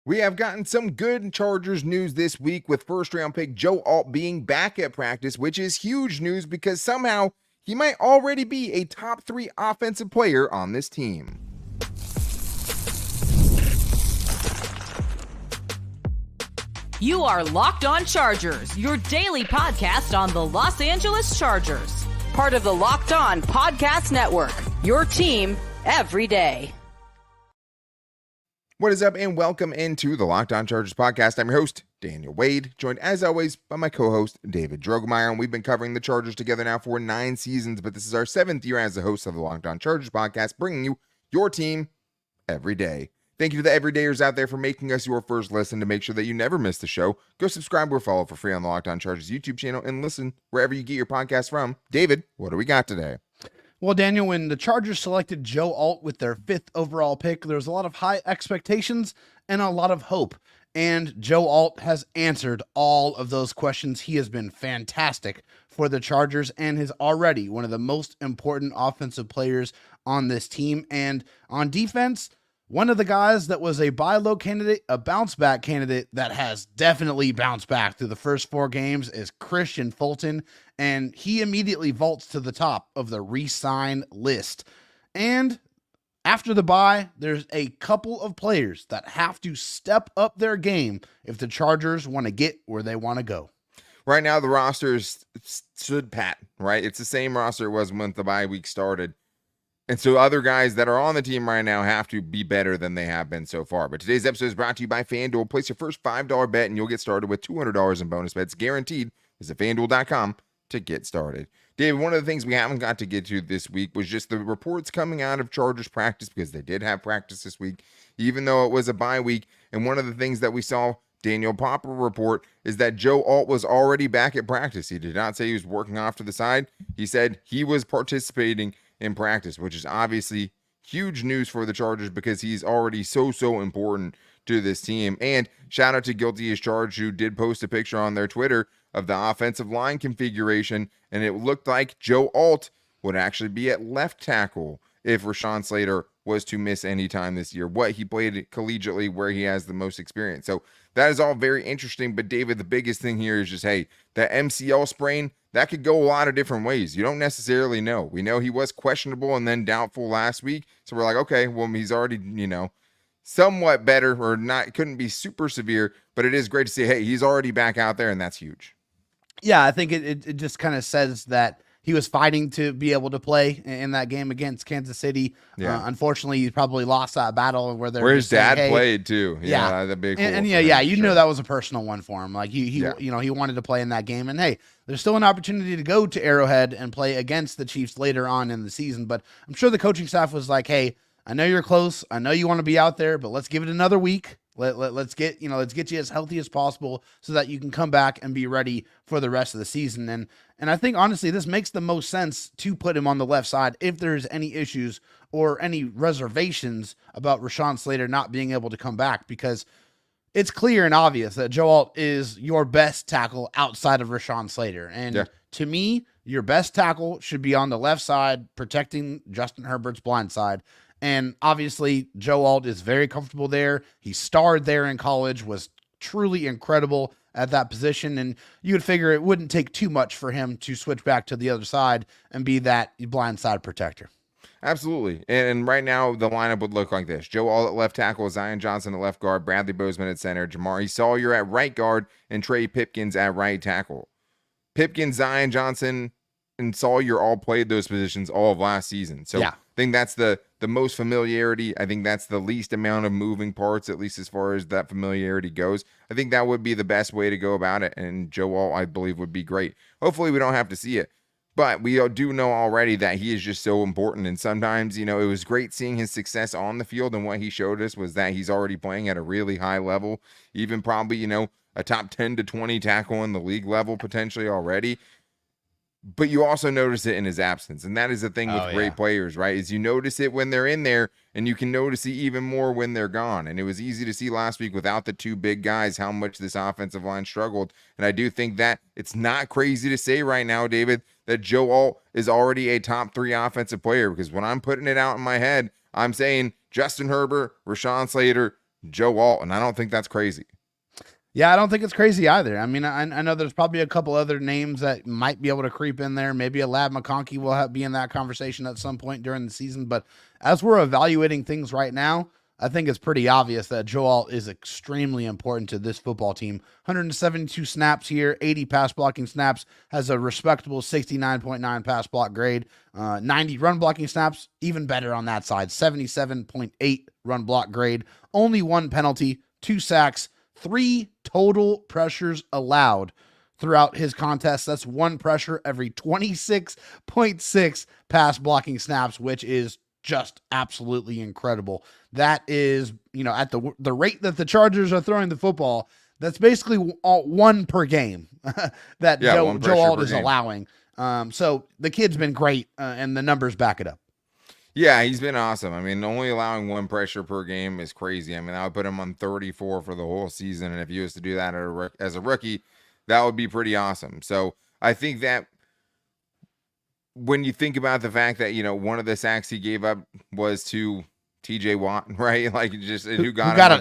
We have gotten some good Chargers news this week with first-round pick Joe Alt being back at practice, which is huge news because somehow he might already be a top 3 offensive player on this team. You are Locked On Chargers, your daily podcast on the Los Angeles Chargers. Part of the Locked On Podcast Network, your team every day. What is up, and welcome into the Locked On Chargers podcast. I'm your host, Daniel Wade, joined as always by my co-host, David Drogemeyer, and we've been covering the Chargers together now for 9 seasons, but this is our 7th year as the host of the Locked On Chargers podcast, bringing you your team every day. Thank you to the everydayers out there for making us your first listen. To make sure that you never miss the show, go subscribe or follow for free on the Locked On Chargers YouTube channel and listen wherever you get your podcast from. David, what do we got today? Well, Daniel, when the Chargers selected Joe Alt with their 5th overall pick, there was a lot of high expectations and a lot of hope. And Joe Alt has answered all of those questions. He has been fantastic for the Chargers and is already one of the most important offensive players on this team. And on defense, one of the guys that was a buy low candidate, a bounce back candidate that has definitely bounced back through the first 4 games is Kristian Fulton, and he immediately vaults to the top of the re-sign list. And after the bye, there's a couple of players that have to step up their game if the Chargers want to get where they want to go. Right now, the roster stood pat, right? It's the same roster it was when the bye week started. And so other guys that are on the team right now have to be better than they have been so far. But today's episode is brought to you by FanDuel. Place your first $5 bet and you'll get started with $200 in bonus bets guaranteed. Visit FanDuel.com to get started. David, one of the things we haven't got to get to this week was just the reports coming out of Chargers practice, because they did have practice this week, even though it was a bye week. And one of the things that we saw Daniel Popper report is that Joe Alt was already back at practice. He did not say he was working off to the side. He said he was participating in practice, which is obviously huge news for the Chargers because he's already so important to this team. And shout out to Guilty as Charged, who did post a picture on their Twitter of the offensive line configuration, and it looked like Joe Alt would actually be at left tackle if Rashawn Slater was to miss any time this year. What he played collegiately, where he has the most experience. So that is all very interesting. But David, the biggest thing here is just, hey, that MCL sprain, that could go a lot of different ways. You don't necessarily know. We know he was questionable and then doubtful last week. So we're like, okay, well, he's already, somewhat better, or not, couldn't be super severe, but it is great to see, hey, he's already back out there, and that's huge. Yeah, I think it just kind of says that he was fighting to be able to play in that game against Kansas City. Yeah. Unfortunately, he probably lost that battle where his dad played too. Yeah, that'd be cool. And you know that was a personal one for him. Like he wanted to play in that game. And hey, there's still an opportunity to go to Arrowhead and play against the Chiefs later on in the season. But I'm sure the coaching staff was like, hey, I know you're close. I know you want to be out there, but let's give it another week. Let's get you as healthy as possible so that you can come back and be ready for the rest of the season. And I think honestly, this makes the most sense to put him on the left side if there's any issues or any reservations about Rashawn Slater not being able to come back, because it's clear and obvious that Joe Alt is your best tackle outside of Rashawn Slater. And to me, your best tackle should be on the left side protecting Justin Herbert's blind side. And obviously, Joe Alt is very comfortable there. He starred there in college, was truly incredible at that position. And you would figure it wouldn't take too much for him to switch back to the other side and be that blind side protector. Absolutely. And right now, the lineup would look like this. Joe Alt at left tackle, Zion Johnson at left guard, Bradley Bozeman at center, Jamari Sawyer at right guard, and Trey Pipkins at right tackle. Pipkins, Zion Johnson, and Sawyer all played those positions all of last season. So I think that's the most familiarity. I think that's the least amount of moving parts, at least as far as that familiarity goes. I think that would be the best way to go about it. And Joe Alt, I believe, would be great. Hopefully we don't have to see it. But we do know already that he is just so important. And sometimes, it was great seeing his success on the field. And what he showed us was that he's already playing at a really high level, even probably, a top 10 to 20 tackle in the league level potentially already. But you also notice it in his absence. And that is the thing with great players, right? Is you notice it when they're in there, and you can notice it even more when they're gone. And it was easy to see last week without the 2 big guys how much this offensive line struggled. And I do think that it's not crazy to say right now, David, that Joe Alt is already a top 3 offensive player, because when I'm putting it out in my head, I'm saying Justin Herbert, Rashawn Slater, Joe Alt, and I don't think that's crazy. Yeah, I don't think it's crazy either. I mean, I know there's probably a couple other names that might be able to creep in there. Maybe a Lab McConkey will be in that conversation at some point during the season. But as we're evaluating things right now, I think it's pretty obvious that Joe Alt is extremely important to this football team. 172 snaps here, 80 pass blocking snaps, has a respectable 69.9 pass block grade, 90 run blocking snaps, even better on that side, 77.8 run block grade, only 1 penalty, 2 sacks, 3 total pressures allowed throughout his contest. That's 1 pressure every 26.6 pass blocking snaps, which is just absolutely incredible. That is, at the rate that the Chargers are throwing the football, that's basically 1 per game that Joe Alt is allowing. So the kid's been great, and the numbers back it up. Yeah, he's been awesome. I mean, only allowing 1 pressure per game is crazy. I mean, I would put him on 34 for the whole season, and if he was to do that as a rookie, that would be pretty awesome. So I think that when you think about the fact that, one of the sacks he gave up was to TJ Watt, right? Like, just who got a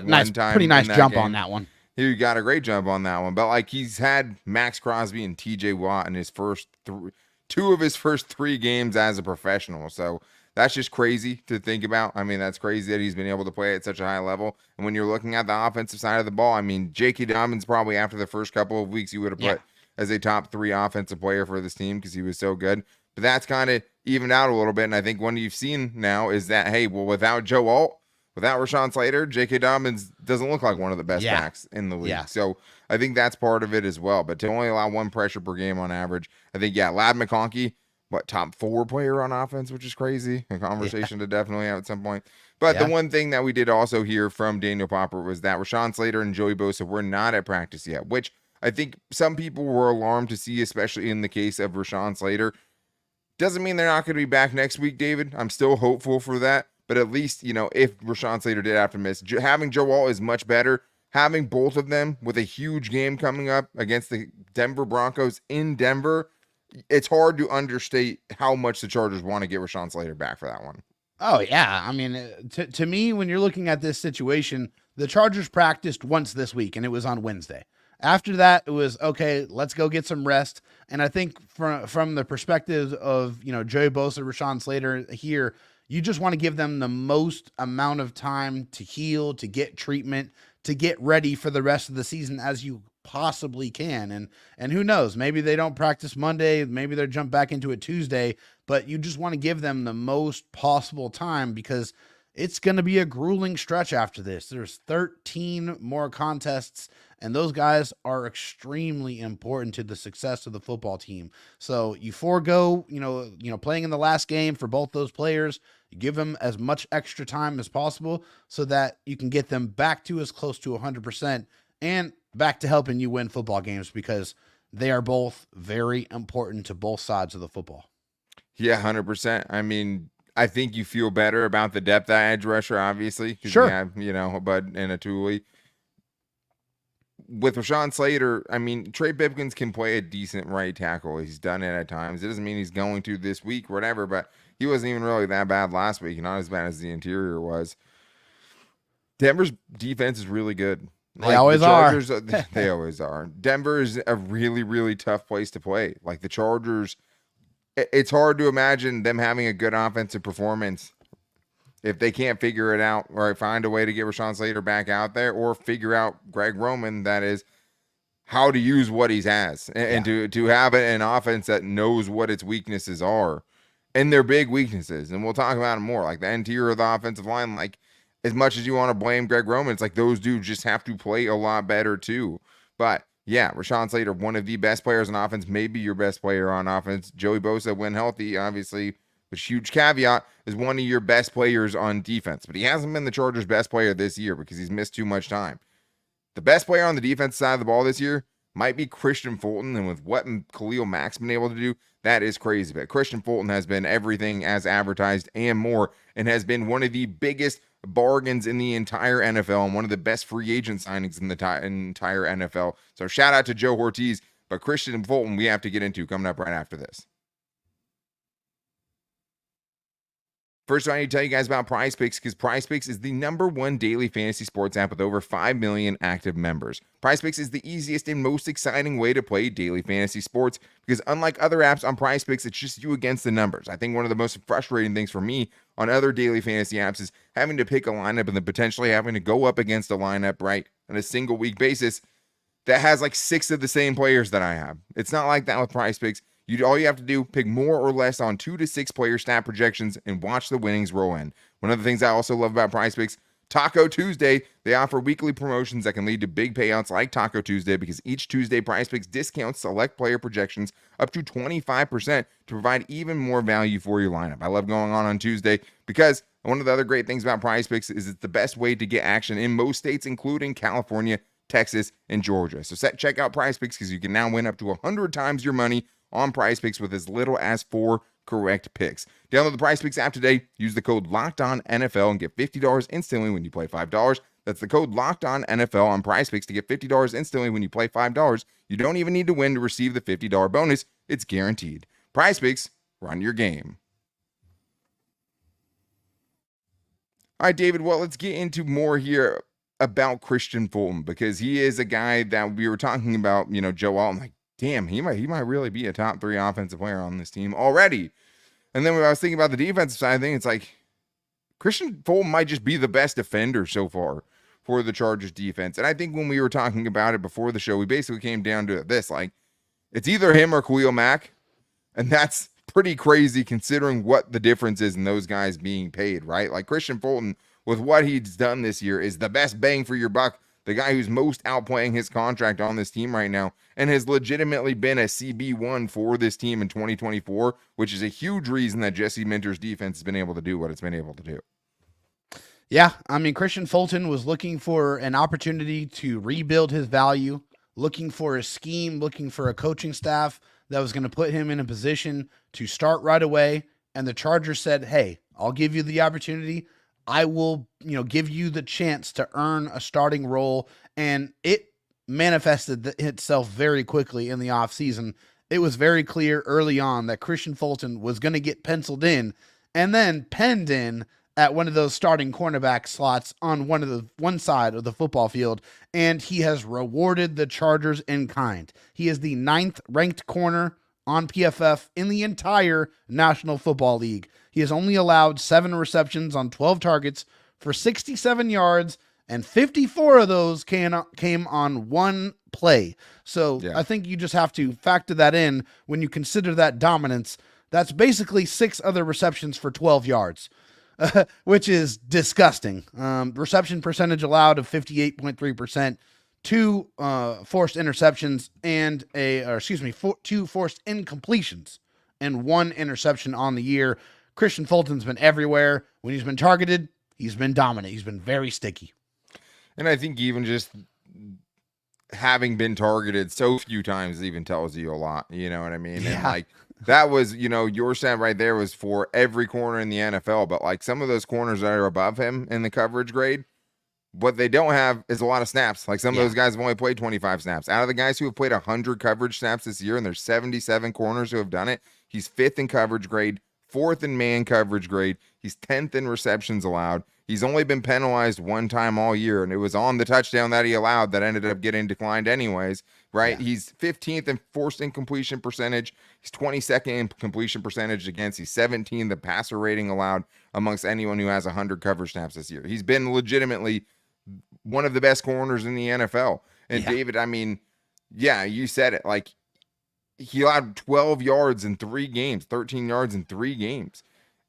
pretty nice jump on that one. He got a great jump on that one. But, like, he's had Max Crosby and TJ Watt in his first 2 of his first 3 games as a professional. So that's just crazy to think about. I mean, that's crazy that he's been able to play at such a high level. And when you're looking at the offensive side of the ball, I mean, J.K. Dobbins probably after the first couple of weeks, you would have put as a top 3 offensive player for this team because he was so good. But that's kind of evened out a little bit. And I think what you've seen now is that, hey, well, without Joe Alt, without Rashawn Slater, J.K. Dobbins doesn't look like one of the best backs in the league. Yeah. So I think that's part of it as well. But to only allow 1 pressure per game on average, I think, Lad McConkey, top 4 player on offense, which is crazy. A conversation to definitely have at some point. But the one thing that we did also hear from Daniel Popper was that Rashawn Slater and Joey Bosa were not at practice yet, which I think some people were alarmed to see, especially in the case of Rashawn Slater. Doesn't mean they're not going to be back next week, David. I'm still hopeful for that. But at least, if Rashawn Slater did have to miss, having Joe Alt is much better. Having both of them with a huge game coming up against the Denver Broncos in Denver, it's hard to understate how much the Chargers want to get Rashawn Slater back for that one. Oh, yeah. I mean, to me, when you're looking at this situation, the Chargers practiced once this week, and it was on Wednesday. After that, it was, okay, let's go get some rest. And I think from the perspective of, Joey Bosa, Rashawn Slater here, you just want to give them the most amount of time to heal, to get treatment, to get ready for the rest of the season as you possibly can. And who knows, maybe they don't practice Monday, maybe they'll jump back into it Tuesday, but you just want to give them the most possible time because it's going to be a grueling stretch after this. There's 13 more contests, and those guys are extremely important to the success of the football team. So you forego, playing in the last game for both those players. You give them as much extra time as possible so that you can get them back to as close to 100% and back to helping you win football games because they are both very important to both sides of the football. Yeah, 100%. I mean, I think you feel better about the depth at edge rusher, obviously. Sure. You have, Bud and a Thule. With Rashawn Slater, I mean, Trey Pipkins can play a decent right tackle. He's done it at times. It doesn't mean he's going to this week or whatever, but he wasn't even really that bad last week, not as bad as the interior was. Denver's defense is really good. They always are. They always are. Denver is a really, really tough place to play. Like the Chargers, it's hard to imagine them having a good offensive performance if they can't figure it out or find a way to get Rashawn Slater back out there or figure out Greg Roman, that is, how to use what he has and to have an offense that knows what its weaknesses are and their big weaknesses. And we'll talk about them more, like the interior of the offensive line. Like, as much as you want to blame Greg Roman, it's like those dudes just have to play a lot better too. But yeah, Rashawn Slater, one of the best players on offense, maybe your best player on offense. Joey Bosa, when healthy, obviously, with huge caveat, is one of your best players on defense. But he hasn't been the Chargers' best player this year because he's missed too much time. The best player on the defense side of the ball this year might be Kristian Fulton, and with what Khalil Mack's been able to do, that is crazy. But Kristian Fulton has been everything as advertised and more, and has been one of the biggest bargains in the entire NFL and one of the best free agent signings in the entire NFL. So shout out to Joe Hortiz, but Kristian Fulton we have to get into coming up right after this. First, I need to tell you guys about PrizePicks because PrizePicks is the #1 daily fantasy sports app with over 5 million active members. PrizePicks is the easiest and most exciting way to play daily fantasy sports because unlike other apps on PrizePicks, it's just you against the numbers. I think one of the most frustrating things for me on other daily fantasy apps is having to pick a lineup and then potentially having to go up against a lineup, right, on a single week basis that has like 6 of the same players that I have. It's not like that with PrizePicks. All you have to do, pick more or less on 2 to 6 player stat projections and watch the winnings roll in. One of the things I also love about PrizePicks, Taco Tuesday, they offer weekly promotions that can lead to big payouts like Taco Tuesday because each Tuesday PrizePicks discounts select player projections up to 25% to provide even more value for your lineup. I love going on Tuesday because one of the other great things about PrizePicks is it's the best way to get action in most states, including California, Texas, and Georgia. So check out PrizePicks because you can now win up to 100 times your money on PrizePicks with as little as 4 correct picks. Download the PrizePicks app today. Use the code LOCKEDONNFL and get $50 instantly when you play $5. That's the code LOCKEDONNFL on PrizePicks to get $50 instantly when you play $5. You don't even need to win to receive the $50 bonus. It's guaranteed. PrizePicks, run your game. All right, David, well, let's get into more here about Kristian Fulton because he is a guy that we were talking about, Joe Alton, like, damn, he might really be a top 3 offensive player on this team already. And then when I was thinking about the defensive side of things, it's like Kristian Fulton might just be the best defender so far for the Chargers defense. And I think when we were talking about it before the show, we basically came down to this, like it's either him or Khalil Mack. And that's pretty crazy considering what the difference is in those guys being paid, right? Like Kristian Fulton, with what he's done this year, is the best bang for your buck. The guy who's most outplaying his contract on this team right now and has legitimately been a CB1 for this team in 2024, which is a huge reason that Jesse Minter's defense has been able to do what it's been able to do. Yeah, I mean, Kristian Fulton was looking for an opportunity to rebuild his value, looking for a scheme, looking for a coaching staff that was going to put him in a position to start right away. And the Chargers said, hey, I'll give you the opportunity. I will, give you the chance to earn a starting role. And it manifested itself very quickly in the offseason. It was very clear early on that Kristian Fulton was going to get penciled in and then penned in at one of those starting cornerback slots on one side of the football field. And he has rewarded the Chargers in kind. He is the 9th ranked corner on PFF in the entire National Football League. He has only allowed 7 receptions on 12 targets for 67 yards, and 54 of those came on one play. So yeah. I think you just have to factor that in when you consider that dominance. That's basically 6 other receptions for 12 yards, which is disgusting. Reception percentage allowed of 58.3%. 2 forced interceptions and 2 forced incompletions and 1 interception on the year. Kristian Fulton's been everywhere. When he's been targeted, he's been dominant. He's been very sticky. And I think even just having been targeted so few times even tells you a lot. You know what I mean? Yeah. And that was, your stat right there was for every corner in the NFL. But some of those corners that are above him in the coverage grade, what they don't have is a lot of snaps. Some of those guys have only played 25 snaps. Out of the guys who have played 100 coverage snaps this year, and there's 77 corners who have done it, he's 5th in coverage grade, 4th in man coverage grade. He's 10th in receptions allowed. He's only been penalized 1 time all year, and it was on the touchdown that he allowed that ended up getting declined anyways, right? Yeah. He's 15th in forced incompletion percentage. He's 22nd in completion percentage against. He's 17th the passer rating allowed amongst anyone who has 100 coverage snaps this year. He's been legitimately one of the best corners in the NFL. And yeah. David, I mean, yeah, you said it. He allowed 12 yards in 3 games, 13 yards in 3 games.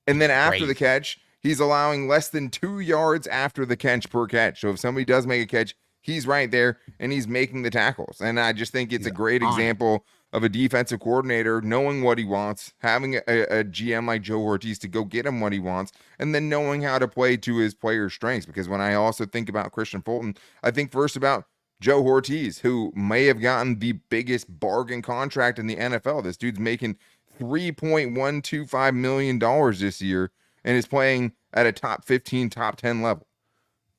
And then after the catch, he's allowing less than 2 yards after the catch per catch. So if somebody does make a catch, he's right there and he's making the tackles. And I just think it's a great example of a defensive coordinator knowing what he wants, having a GM like Joe Hortiz to go get him what he wants, and then knowing how to play to his players' strengths. Because when I also think about Kristian Fulton, I think first about Joe Hortiz, who may have gotten the biggest bargain contract in the NFL. This dude's making $3.125 million this year and is playing at a top 15, top 10 level.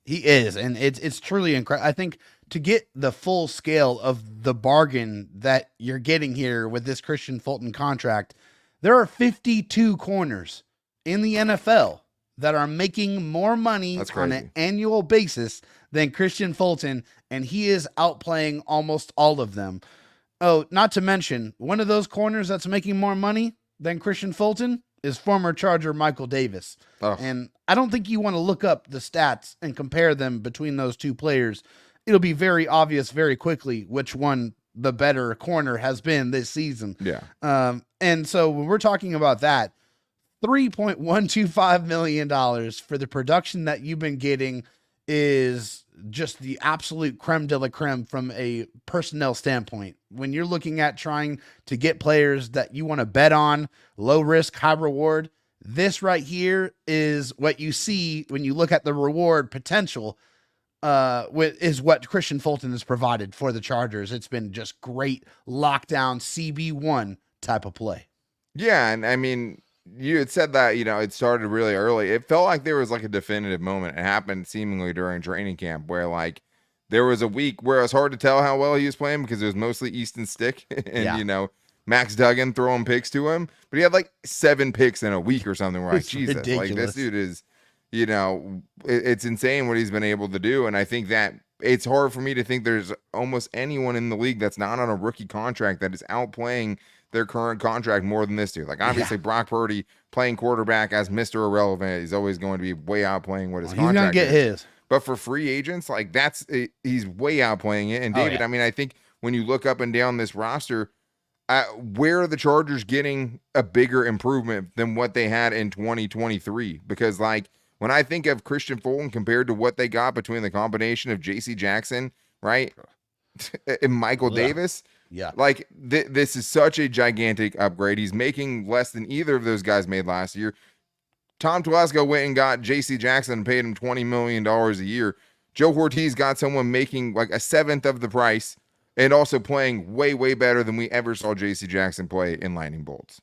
He is, and it's truly incredible. I think to get the full scale of the bargain that you're getting here with this Kristian Fulton contract, there are 52 corners in the NFL that are making more money on an annual basis than Kristian Fulton, and he is outplaying almost all of them. Oh, not to mention, one of those corners that's making more money than Kristian Fulton is former Charger Michael Davis. Oh. And I don't think you want to look up the stats and compare them between those two players. It'll be very obvious very quickly which one the better corner has been this season. Yeah. And so when we're talking about that, $3.125 million for the production that you've been getting is just the absolute creme de la creme from a personnel standpoint. When you're looking at trying to get players that you want to bet on, low risk, high reward, this right here is what you see when you look at the reward potential, is what Kristian Fulton has provided for the Chargers. It's been just great lockdown CB1 type of play. Yeah. And I mean, you had said that, it started really early. It felt like there was like a definitive moment. It happened seemingly during training camp where like there was a week where it was hard to tell how well he was playing because it was mostly Easton Stick and, Max Duggan throwing picks to him. But he had like 7 picks in a week or something. We're like, Jesus, ridiculous. Like this dude is, it's insane what he's been able to do. And I think that it's hard for me to think there's almost anyone in the league that's not on a rookie contract that is outplaying their current contract more than this dude. Like obviously Brock Purdy playing quarterback as Mr. Irrelevant, he's always going to be way outplaying what his contract is. He's going to get his. But for free agents, like he's way outplaying it. And David, I mean, I think when you look up and down this roster, where are the Chargers getting a bigger improvement than what they had in 2023? Because like when I think of Kristian Fulton compared to what they got between the combination of J.C. Jackson, right, and Michael Davis, like this is such a gigantic upgrade. He's making less than either of those guys made last year. Tom Telesco went and got J.C. Jackson and paid him $20 million a year. Joe Hortiz got someone making like 1/7 of the price and also playing way, way better than we ever saw J.C. Jackson play in Lightning Bolts.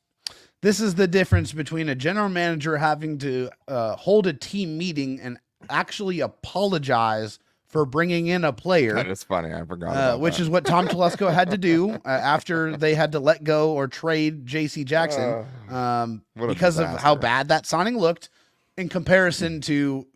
This is the difference between a general manager having to hold a team meeting and actually apologize for bringing in a player. That is funny. I forgot about which that. is what Tom Telesco had to do after they had to let go or trade J.C. Jackson because of how bad that signing looked in comparison to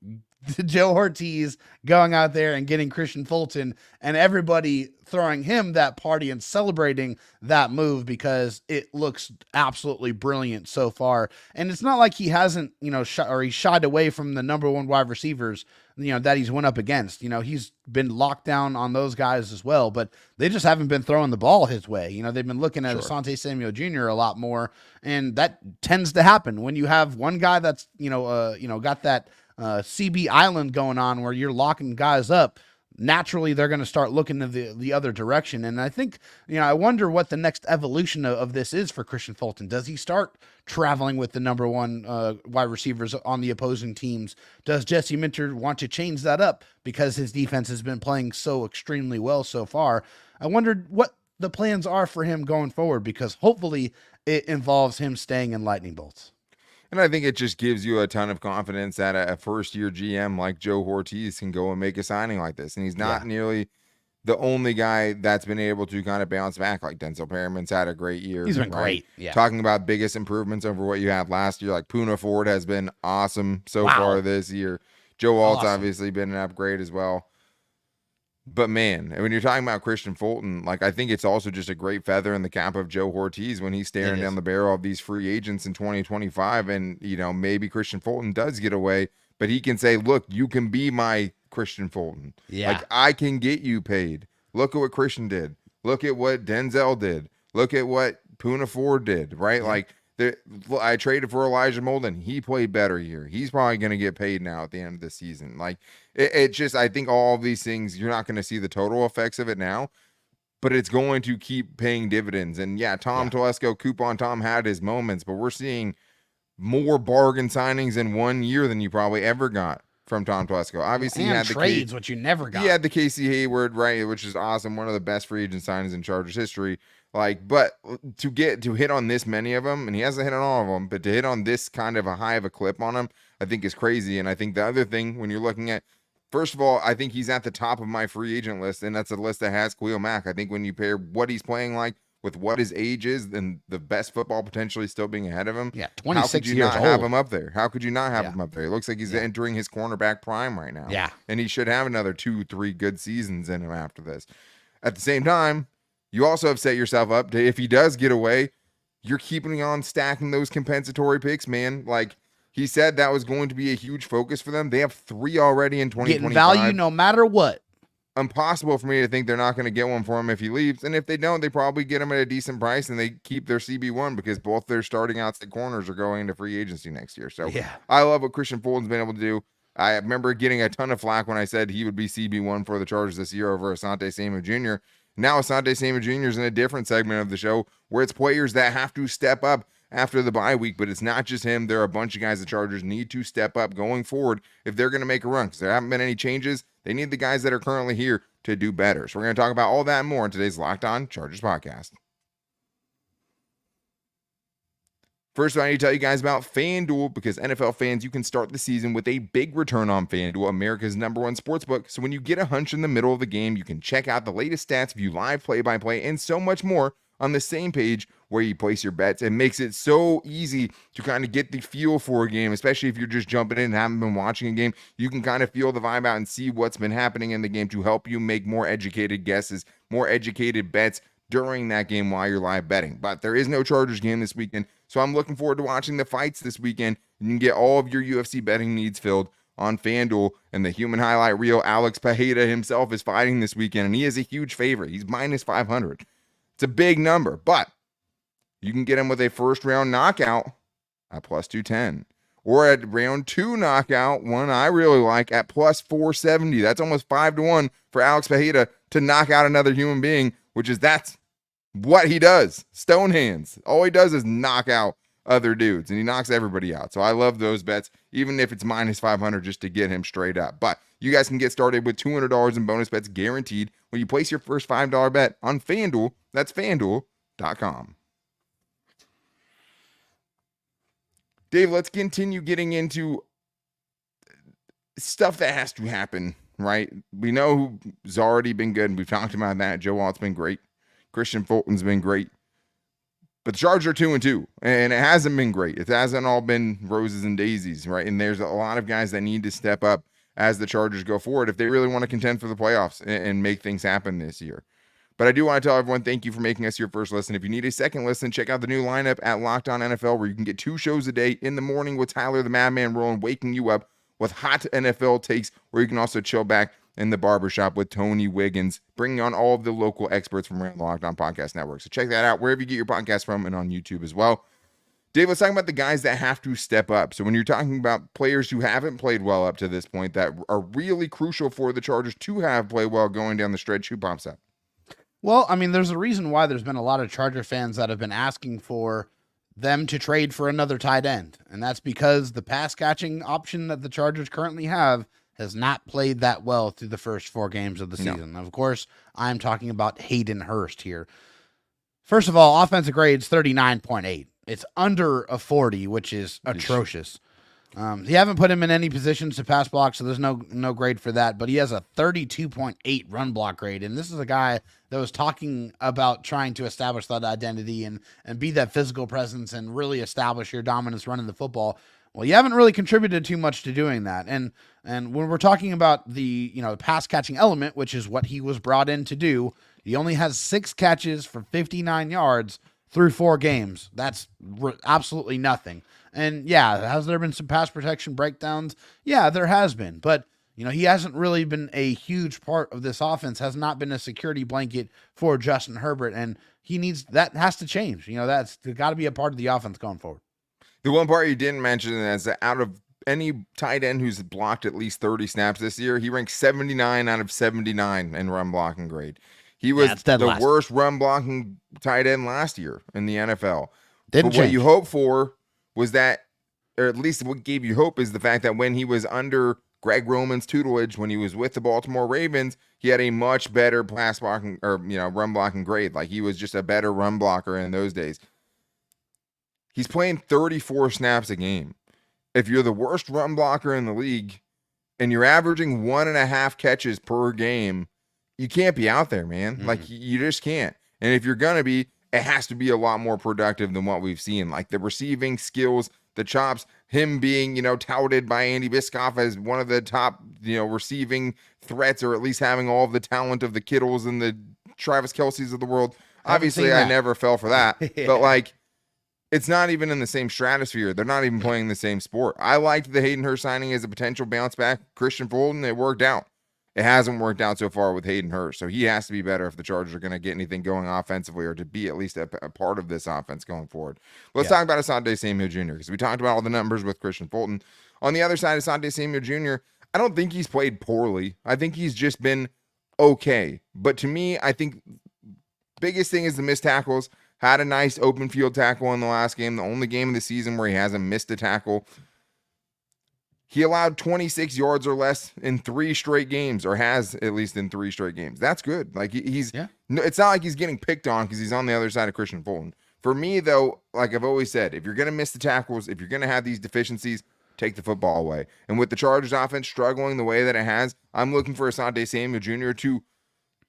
Joe Hortiz going out there and getting Kristian Fulton and everybody throwing him that party and celebrating that move because it looks absolutely brilliant so far. And it's not like he hasn't, he shied away from the number 1 wide receivers, that he's went up against. He's been locked down on those guys as well, but they just haven't been throwing the ball his way. They've been looking at Asante Samuel Jr. a lot more, and that tends to happen when you have one guy that's, got that CB Island going on where you're locking guys up. Naturally, they're going to start looking to the other direction. And I think, I wonder what the next evolution of this is for Kristian Fulton. Does he start traveling with the number 1 wide receivers on the opposing teams? Does Jesse Minter want to change that up because his defense has been playing so extremely well so far? I wondered what the plans are for him going forward because hopefully it involves him staying in Lightning Bolts. And I think it just gives you a ton of confidence that a first-year GM like Joe Hortiz can go and make a signing like this. And he's not nearly the only guy that's been able to kind of bounce back. Like Denzel Perriman's had a great year. He's been great. Yeah. Talking about biggest improvements over what you had last year, like Poona Ford has been awesome so far this year. Joe Alt's obviously been an upgrade as well. But man, when you're talking about Kristian Fulton, like I think it's also just a great feather in the cap of Joe Hortiz when he's staring down the barrel of these free agents in 2025. And, maybe Kristian Fulton does get away, but he can say, look, you can be my Kristian Fulton. Yeah. Like I can get you paid. Look at what Kristian did. Look at what Denzel did. Look at what Poona Ford did, right? Like I traded for Elijah Molden. He played better here. He's probably going to get paid now at the end of the season. Like it just, I think all of these things, you're not going to see the total effects of it now, but it's going to keep paying dividends. And Tom Telesco, Coupon Tom had his moments, but we're seeing more bargain signings in 1 year than you probably ever got from Tom Telesco. Obviously, and he had the trades, which you never got. He had the Casey Hayward, right, which is awesome. One of the best free agent signings in Chargers history. Like, but to hit on this many of them, and he hasn't hit on all of them, but to hit on this kind of a high of a clip on him, I think is crazy. And I think the other thing, when you're looking at, first of all, I think he's at the top of my free agent list, and that's a list that has Khalil Mack. I think when you pair what he's playing like with what his age is and the best football potentially still being ahead of him. Yeah, How could 26 you years not old. have him up there? How could you not have Yeah. him up there? It looks like he's Yeah. entering his cornerback prime right now. Yeah. And he should have another 2-3 good seasons in him after this. At the same time, you also have set yourself up to, if he does get away, you're keeping on stacking those compensatory picks, man. Like, he said that was going to be a huge focus for them. They have 3 already in 2025. Getting value no matter what. Impossible for me to think they're not going to get one for him if he leaves. And if they don't, they probably get him at a decent price and they keep their CB1 because both their starting outside corners are going into free agency next year. So Yeah. I love what Kristian Fulton's been able to do. I remember getting a ton of flack when I said he would be CB1 for the Chargers this year over Asante Samuel Jr. Now Asante Samuel Jr. is in a different segment of the show where it's players that have to step up after the bye week, but it's not just him. There are a bunch of guys the Chargers need to step up going forward if they're going to make a run because there haven't been any changes. They need the guys that are currently here to do better. So we're going to talk about all that and more in today's Locked On Chargers podcast. First, I need to tell you guys about FanDuel because NFL fans, you can start the season with a big return on FanDuel, America's #1 sportsbook. So when you get a hunch in the middle of the game, you can check out the latest stats, view live play-by-play, and so much more on the same page where you place your bets. It makes it so easy to kind of get the feel for a game, especially if you're just jumping in and haven't been watching a game. You can kind of feel the vibe out and see what's been happening in the game to help you make more educated guesses, more educated bets during that game while you're live betting. But there is no Chargers game this weekend, so I'm looking forward to watching the fights this weekend. You can get all of your UFC betting needs filled on FanDuel, and the human highlight reel, Alex Pereira himself, is fighting this weekend, and he is a huge favorite. He's minus 500. It's a big number, but you can get him with a first-round knockout at plus 210. Or at round 2 knockout, one I really like, at plus 470. That's almost 5-1 for Alex Pereira to knock out another human being, that's what he does. Stone hands. All he does is knock out other dudes, and he knocks everybody out. So I love those bets, even if it's minus 500 just to get him straight up. But you guys can get started with $200 in bonus bets guaranteed when you place your first $5 bet on FanDuel. That's FanDuel.com. Dave, let's continue getting into stuff that has to happen, right? We know who's already been good, and we've talked about that. Joe Alt's been great. Kristian Fulton's been great. But the Chargers are 2-2, and it hasn't been great. It hasn't all been roses and daisies, right? And there's a lot of guys that need to step up as the Chargers go forward if they really want to contend for the playoffs and make things happen this year. But I do want to tell everyone, thank you for making us your first listen. If you need a second listen, check out the new lineup at Locked On NFL, where you can get 2 shows a day in the morning with Tyler the Madman Rowan, waking you up with hot NFL takes, where you can also chill back in the barbershop with Tony Wiggins, bringing on all of the local experts from around the Locked On Podcast Network. So check that out wherever you get your podcast from and on YouTube as well. Dave, let's talk about the guys that have to step up. So when you're talking about players who haven't played well up to this point that are really crucial for the Chargers to have played well going down the stretch, who pops up? Well, I mean, there's a reason why there's been a lot of Charger fans that have been asking for them to trade for another tight end. And that's because the pass catching option that the Chargers currently have has not played that well through the first 4 games of the season. Of course, I'm talking about Hayden Hurst here. First of all, offensive grade's 39.8. It's under a 40, which is atrocious. You haven't put him in any positions to pass block, so there's no grade for that, but he has a 32.8 run block grade, and this is a guy that was talking about trying to establish that identity and be that physical presence and really establish your dominance running the football. Well, you haven't really contributed too much to doing that, and when we're talking about the pass catching element, which is what he was brought in to do, he only has 6 catches for 59 yards through 4 games. That's absolutely nothing. And yeah, has there been some pass protection breakdowns? Yeah, there has been. But, he hasn't really been a huge part of this offense, has not been a security blanket for Justin Herbert. And that has to change. That's got to be a part of the offense going forward. The one part you didn't mention is that out of any tight end who's blocked at least 30 snaps this year, he ranks 79 out of 79 in run blocking grade. He was the worst run blocking tight end last year in the NFL. What you hope for was that, or at least what gave you hope, is the fact that when he was under Greg Roman's tutelage, when he was with the Baltimore Ravens, he had a much better pass blocking or run blocking grade. Like, he was just a better run blocker in those days. He's playing 34 snaps a game. If you're the worst run blocker in the league and you're averaging 1.5 catches per game, you can't be out there, man. Like, you just can't. And if you're going to be, it has to be a lot more productive than what we've seen. Like the receiving skills, the chops, him being, touted by Andy Biscoff as one of the top, receiving threats, or at least having all of the talent of the Kittles and the Travis Kelce's of the world. Obviously, I never fell for that. Yeah. But, like, it's not even in the same stratosphere. They're not even playing the same sport. I liked the Hayden Hurst signing as a potential bounce back. Kristian Fulton, it worked out. It hasn't worked out so far with Hayden Hurst, so he has to be better if the Chargers are going to get anything going offensively, or to be at least a part of this offense going forward. Let's talk about Asante Samuel Jr., because we talked about all the numbers with Kristian Fulton. On the other side, Asante Samuel Jr., I don't think he's played poorly. I think he's just been okay. But to me, I think biggest thing is the missed tackles. Had a nice open field tackle in the last game, the only game of the season where he hasn't missed a tackle. He allowed 26 yards or less in 3 straight games, or has at least in 3 straight games. That's good. Like it's not like he's getting picked on because he's on the other side of Kristian Fulton. For me, though, like I've always said, if you're going to miss the tackles, if you're going to have these deficiencies, take the football away. And with the Chargers offense struggling the way that it has, I'm looking for Asante Samuel Jr. to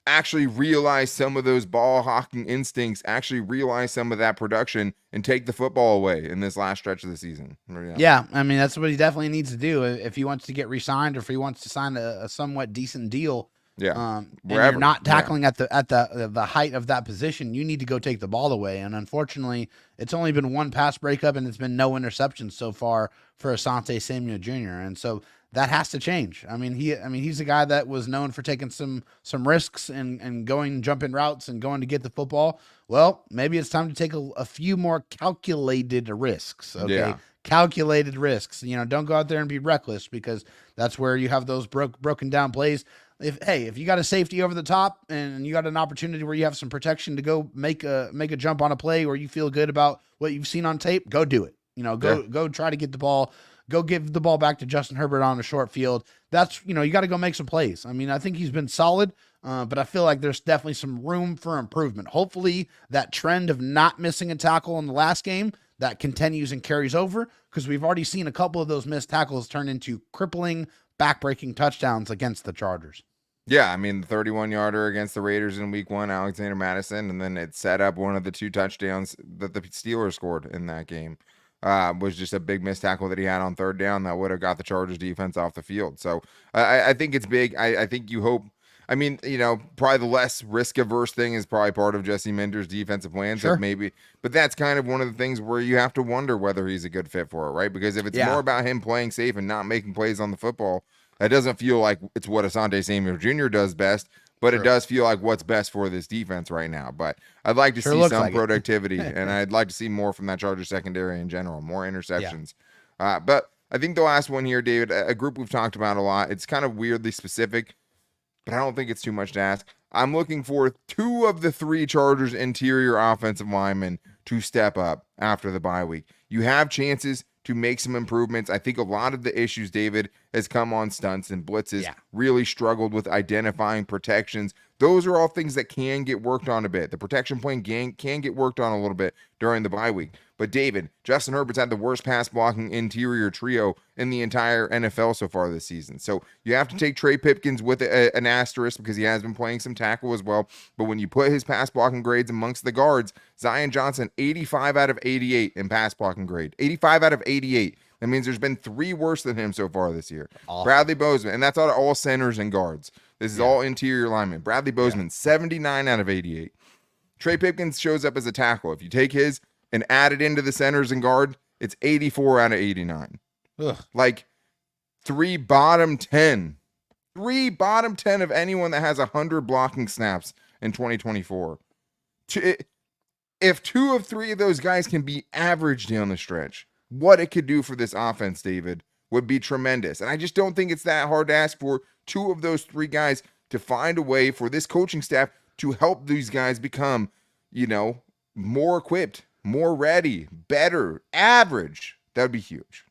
actually realize some of those ball hawking instincts, actually realize some of that production, and take the football away in this last stretch of the season. Yeah, I mean, that's what he definitely needs to do if he wants to get re-signed, or if he wants to sign a somewhat decent deal. And you're not tackling at the height of that position, you need to go take the ball away. And unfortunately, it's only been 1 pass breakup, and it's been no interceptions so far for Asante Samuel Jr. And so that has to change. I mean, he's a guy that was known for taking some risks and jumping routes and going to get the football. Well, maybe it's time to take a few more calculated risks. Okay. Yeah. Calculated risks. Don't go out there and be reckless, because that's where you have those broken down plays. If you got a safety over the top and you got an opportunity where you have some protection to go make a jump on a play, or you feel good about what you've seen on tape, go do it. Go try to get the ball. Go give the ball back to Justin Herbert on a short field. That's, you got to go make some plays. I mean, I think he's been solid, but I feel like there's definitely some room for improvement. Hopefully that trend of not missing a tackle in the last game, that continues and carries over, because we've already seen a couple of those missed tackles turn into crippling, back-breaking touchdowns against the Chargers. Yeah, I mean, the 31-yarder against the Raiders in week 1, Alexander Madison, and then it set up one of the 2 touchdowns that the Steelers scored in that game. Was just a big missed tackle that he had on 3rd down that would have got the Chargers defense off the field. So I think it's big. I think you hope. I mean, probably the less risk-averse thing is probably part of Jesse Minter's defensive plans. Sure. But that's kind of one of the things where you have to wonder whether he's a good fit for it, right? Because if it's more about him playing safe and not making plays on the football, that doesn't feel like it's what Asante Samuel Jr. does best. But it does feel like what's best for this defense right now. But I'd like to see some productivity, and I'd like to see more from that Chargers secondary in general, more interceptions. Yeah. But I think the last one here, David, a group we've talked about a lot. It's kind of weirdly specific, but I don't think it's too much to ask. I'm looking for 2 of the 3 Chargers interior offensive linemen to step up after the bye week. You have chances to make some improvements. I think a lot of the issues, David, has come on stunts and blitzes, really struggled with identifying protections. Those are all things that can get worked on a bit. The protection plan can get worked on a little bit during the bye week. But David, Justin Herbert's had the worst pass blocking interior trio in the entire NFL so far this season. So you have to take Trey Pipkins with an asterisk, because he has been playing some tackle as well. But when you put his pass blocking grades amongst the guards, Zion Johnson, 85 out of 88 in pass blocking grade. 85 out of 88. That means there's been 3 worse than him so far this year. Awesome. Bradley Bozeman, and that's out of all centers and guards. This is all interior linemen. Bradley Bozeman, 79 out of 88. Trey Pipkins shows up as a tackle. If you take his and add it into the centers and guard, it's 84 out of 89. Ugh. Like 3 bottom 10. 3 bottom 10 of anyone that has 100 blocking snaps in 2024. If 2 of 3 of those guys can be average down the stretch, what it could do for this offense, David, would be tremendous. And I just don't think it's that hard to ask for 2 of those 3 guys to find a way for this coaching staff to help these guys become, more equipped, more ready, better, average. That would be huge.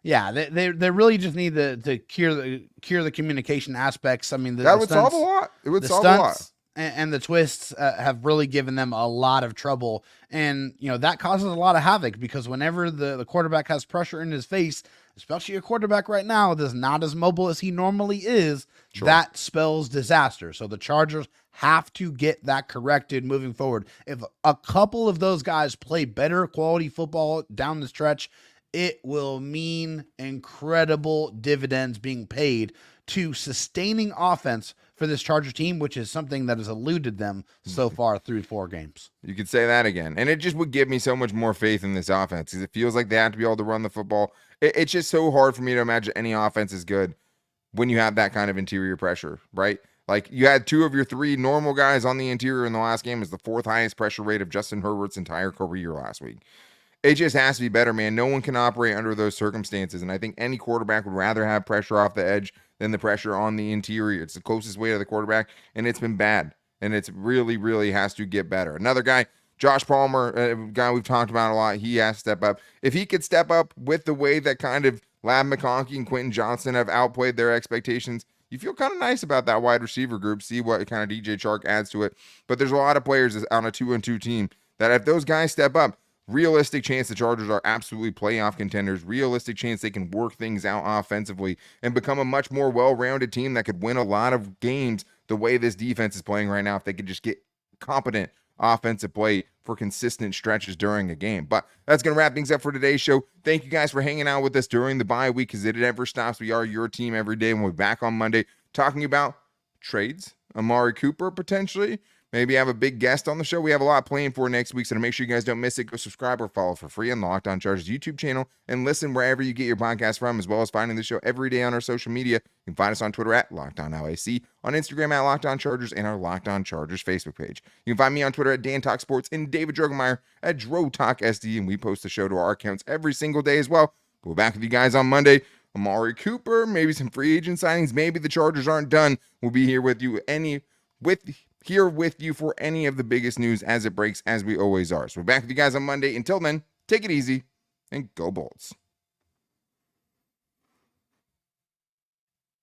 Yeah, they really just need to cure the communication aspects. I mean, that would solve a lot. It would solve a lot. And the twists have really given them a lot of trouble. And, that causes a lot of havoc, because whenever the quarterback has pressure in his face, especially a quarterback right now that's not as mobile as he normally is, that spells disaster. So the Chargers have to get that corrected moving forward. If a couple of those guys play better quality football down the stretch, it will mean incredible dividends being paid to sustaining offense for this Charger team, which is something that has eluded them so far through 4 games. You could say that again. And it just would give me so much more faith in this offense because it feels like they have to be able to run the football. It's just so hard for me to imagine any offense is good when you have that kind of interior pressure, right? Like you had 2 of your 3 normal guys on the interior in the last game is the 4th highest pressure rate of Justin Herbert's entire career last week. It just has to be better, man. No one can operate under those circumstances. And I think any quarterback would rather have pressure off the edge than the pressure on the interior. It's the closest way to the quarterback, and it's been bad. And it's really, really has to get better. Another guy, Josh Palmer, a guy we've talked about a lot, he has to step up. If he could step up with the way that kind of Lab McConkey and Quentin Johnson have outplayed their expectations, you feel kind of nice about that wide receiver group, see what kind of DJ Chark adds to it. But there's a lot of players on a 2-2 team that if those guys step up, realistic chance the Chargers are absolutely playoff contenders. Realistic chance they can work things out offensively and become a much more well-rounded team that could win a lot of games the way this defense is playing right now if they could just get competent offensive play for consistent stretches during a game. But that's going to wrap things up for today's show. Thank you guys for hanging out with us during the bye week because it never stops. We are your team every day, and we'll be back on Monday talking about trades, Amari Cooper potentially. Maybe have a big guest on the show. We have a lot planned for next week, so to make sure you guys don't miss it, go subscribe or follow for free on the Locked On Chargers YouTube channel and listen wherever you get your podcast from, as well as finding the show every day on our social media. You can find us on Twitter at LockedOnLAC, on Instagram at Locked On Chargers, and our Locked On Chargers Facebook page. You can find me on Twitter at Dan Talk Sports and David Drogemeyer at Dro Talk SD, and we post the show to our accounts every single day as well. We'll be back with you guys on Monday. Amari Cooper, maybe some free agent signings. Maybe the Chargers aren't done. We'll be here with you here with you for any of the biggest news as it breaks, as we always are. So we're back with you guys on Monday. Until then, take it easy and go Bolts.